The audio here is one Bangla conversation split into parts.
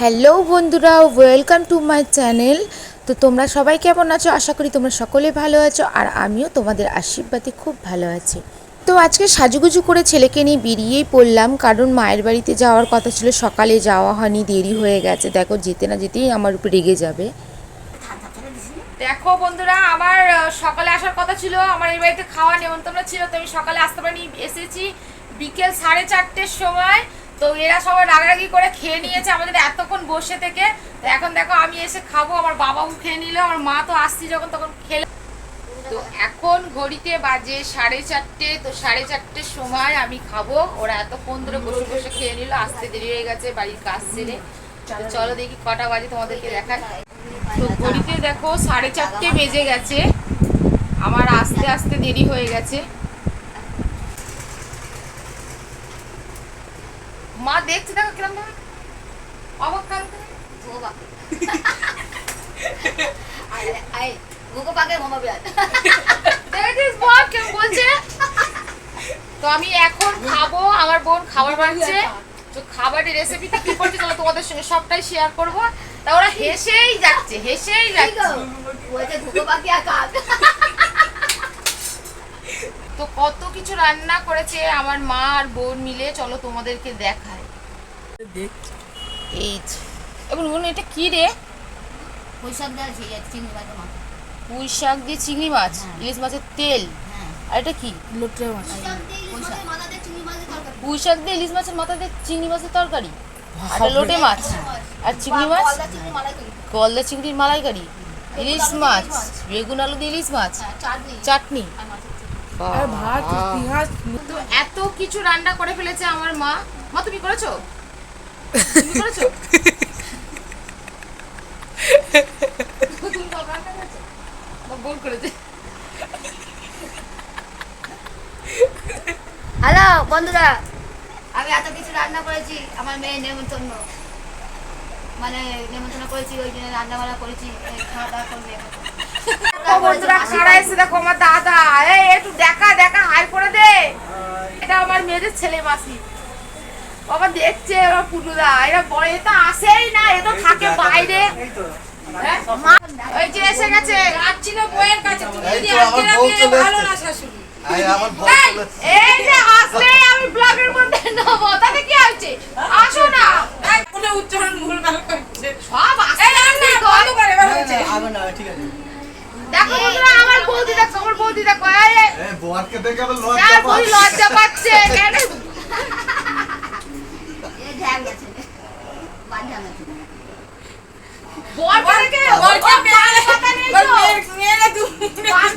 হ্যালো বন্ধুরা, ওয়েলকাম টু মাই চ্যানেল। তো তোমরা সবাই কেমন আছো? আশা করি তোমরা সকলে ভালো আছো, আর আমিও তোমাদের আশীর্বাদে খুব ভালো আছি। তো আজকে সাজুগুজু করে ছেলেকে নিয়ে বেরিয়েই পড়লাম, কারণ মায়ের বাড়িতে যাওয়ার কথা ছিল, সকালে যাওয়া হয়নি, দেরি হয়ে গেছে। দেখো, যেতে না যেতেই আমার উপর রেগে যাবে। দেখো বন্ধুরা, আমার সকালে আসার কথা ছিল, আমার এই বাড়িতে খাওয়া নেমন্তন্ন ছিল, তো আমি সকালে আসতে পারিনি, এসেছি বিকেল 4:30-র সময়। তো এরা সবাই রাগারাগি করে খেয়ে নিয়েছে আমাদের এতক্ষণ বসে থেকে। তো এখন দেখো আমি এসে খাবো, আমার বাবাও খেয়ে নিল, আমার মা তো আসছি যখন তখন খেলে। তো এখন ঘড়িতে বাজে 4:30। তো 4:30-র সময় আমি খাবো, ওরা এতক্ষণ ধরে বসে বসে খেয়ে নিল, আসতে দেরি হয়ে গেছে বাড়ির কাজ ছেড়ে। চলো দেখি কটা বাজে তোমাদেরকে দেখায়। তো ঘড়িতে দেখো 4:30 বেজে গেছে, আমার আস্তে আস্তে দেরি হয়ে গেছে। মা দেখছে, দেখো কিরম ভাবে অবাক কালকে বলছে। তো আমি এখন খাবো, আমার বোন খাবার বানাচ্ছে। তো খাবারের রেসিপিটা কি করছে চলো তোমাদের সঙ্গে সবটাই শেয়ার করবো। তা ওরা হেসেই যাচ্ছে, হেসেই যাচ্ছে। তো কত কিছু রান্না করেছে আমার মা আর বোন মিলে, চলো তোমাদেরকে দেখায়। এই এবং বোন, এটা কি রে? পুঁই শাক দিয়ে চিংড়ি মাছ, ইলিশ মাছের তেল। আর এটা কি? লোটে মাছ। পুঁই শাক দিয়ে ইলিশ মাছের মাথা দিয়ে চিংড়ি মাছের তরকারি, আর লোটে মাছ, আর চিংড়ি মাছ, গলদা চিংড়ির মালাইকারি, ইলিশ মাছ, বেগুন আলু দিয়ে ইলিশ মাছ, চাটনি, তো এত কিছু রান্না করে ফেলেছে আমার মা। মা তুমি করেছো? তুমি করেছো? হ্যালো বন্ধুরা, আমি এত কিছু রান্না করেছি আমার মেয়ে নেমন্তন্ন, মানে নেমন্তন্ন করেছি, ওই জন্য রান্না বান্না করেছি, খাওয়া দাওয়া করবে। বন্ধুরা কারা এসে দেখো, আমার দাদা। এই একটু দেখা দেখা হাই করে দে। এটা আমার মেয়েদের ছেলে মাসি, বাবা দেখছে আমার পুটুদা। এরা বড়, এ তো আসেই না, এ তো থাকে বাইরে। ওই যে এসে গেছে, যাচ্ছিল বইয়ের কাছে। তুমি যদি আজকে না বিয়ে ভালো না শাশুড়ি, এই যে আসলেই আমি ব্লগের মধ্যে নেব, তাতে কি হচ্ছে? আসো না, কোনো উচ্চারণ ভুলভাল করছে সব। এই রান্না বন্ধ করে এবার হচ্ছে। ঠিক আছে, দেখো বন্ধুরা, আমার বৌদি দেখো, আমার বৌদি দেখো। এই বরকে দেখে আবার লজ্জা পাচ্ছে কেন? এই ঢ্যাং গেছে, বান ঢ্যাং গেছে। বরকে পাতা নেই তো, মেরে তুমি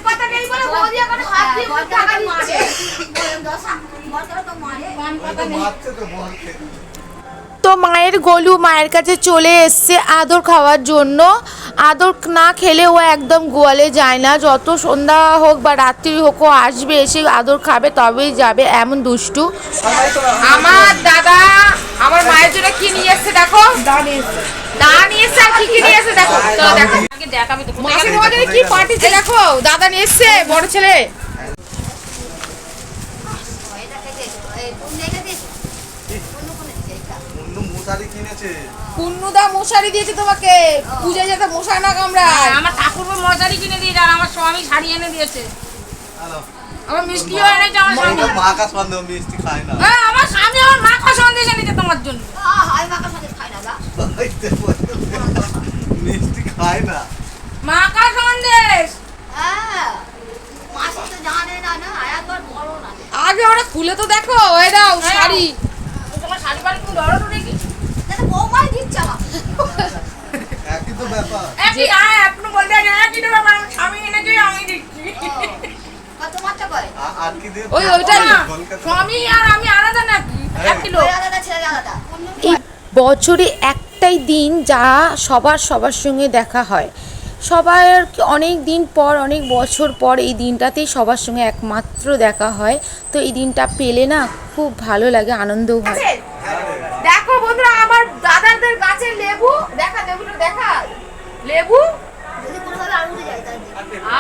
পাতা নেই বলে বৌদি এখন হাত দিয়ে টাকা দিচ্ছে। তো মায়ের গোলু মায়ের কাছে চলে এসছে আদর খাওয়ার জন্য। আদর না খেলে ও একদম গোয়ালে যায় না, যত সন্ধ্যা হোক বা রাত্রি হোক ও আসবে, এসে আদর খাবে, তবেই যাবে, এমন দুষ্টু আমার দাদা। আমার মায়ের জন্য কি নিয়ে এসছে দেখো, দা নিয়ে এসছে, আর কি কি নিয়ে এসছে দেখো, চলো দেখো। মাসি তোমাদের কি পার্টিতে দেখো, দাদা নিয়ে এসছে, বড় ছেলে। কুন্নুদা মশারি দিয়েছে তোমাকে, পূজায় যাতে মশা না কামড়ায়। আমার ঠাকুরপো মশারি কিনে দিয়ে, আর আমার স্বামী শাড়ি এনে দিয়েছে। আমার মিষ্টিও এনেছে আমার স্বামী। মাকা সন্দেহ মিষ্টি খায় না। হ্যাঁ, আমার স্বামী আমার মাখা সন্দেশ এনেছে তোমার জন্য। হাই মাকা সাথে খাই না গা, মিষ্টি খায় না, মাখা সন্দেশ। হ্যাঁ মাসি তো জানে না, না একবার বড় না। আগে ওরা খুলে তো দেখো, এই দাও শাড়ি। তোমার শাড়ি বাড়ি তুমি ধরো তো দেখি। দাদা বৌমাই দিচ্ছে আমার। একই তো ব্যাপার। একই এখনো বলতে আছে, একই তো ব্যাপার, আমার স্বামী এনেছে, আমি দিচ্ছি। কত মাত্রা করে? আর কি দিয়ে ওইটাই না, স্বামী আর আমি আলাদা নাকি? একই লোক। আলাদা ছেলে আলাদা। এই বছরে একটাই দিন যা সবার সঙ্গে দেখা হয়, সবার অনেক দিন পর, অনেক বছর পর এই দিনটাতেই সবার সঙ্গে একমাত্র দেখা হয়। তো এই দিনটা পেলে না খুব ভালো লাগে, আনন্দও হয়। দেখো বন্ধুরা, আমার দাদাদের গাছের লেবু দেখা, লেবুটা দেখা, লেবু যদি কোনোভাবে আর উঠে যায় তার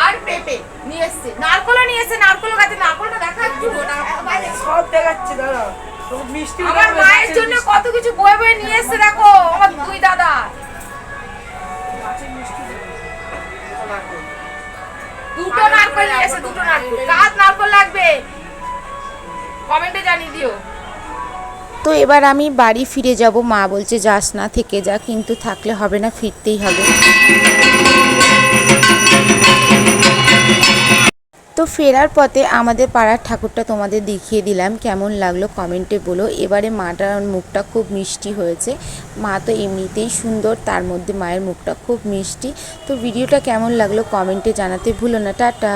আর পেঁপে নিয়ে এসছে, নারকলও নিয়ে এসছে, নারকল গাছে নারকলটা দেখা সব দেখাচ্ছে দাদা। আমার মায়ের জন্য কত কিছু বয়ে বয়ে নিয়ে এসছে দেখো, আমার দুই দাদা। কাজ নারকল লাগবে কমেন্টে জানিয়ে দিও। তো এবার আমি বাড়ি ফিরে যাব, মা বলছে যাস না, থেকে যা, কিন্তু থাকলে হবে না, ফিরতেই হবে। তো ফেরার পথে আমাদের পাড়ার ঠাকুরটা তোমাদের দেখিয়ে দিলাম, কেমন লাগলো কমেন্টে বলো। এবারে মাটার মুখটা খুব মিষ্টি হয়েছে, মা তো এমনিতেই সুন্দর, তার মধ্যে মায়ের মুখটা খুব মিষ্টি। তো ভিডিওটা কেমন লাগলো কমেন্টে জানাতে ভুলো না। টাটা।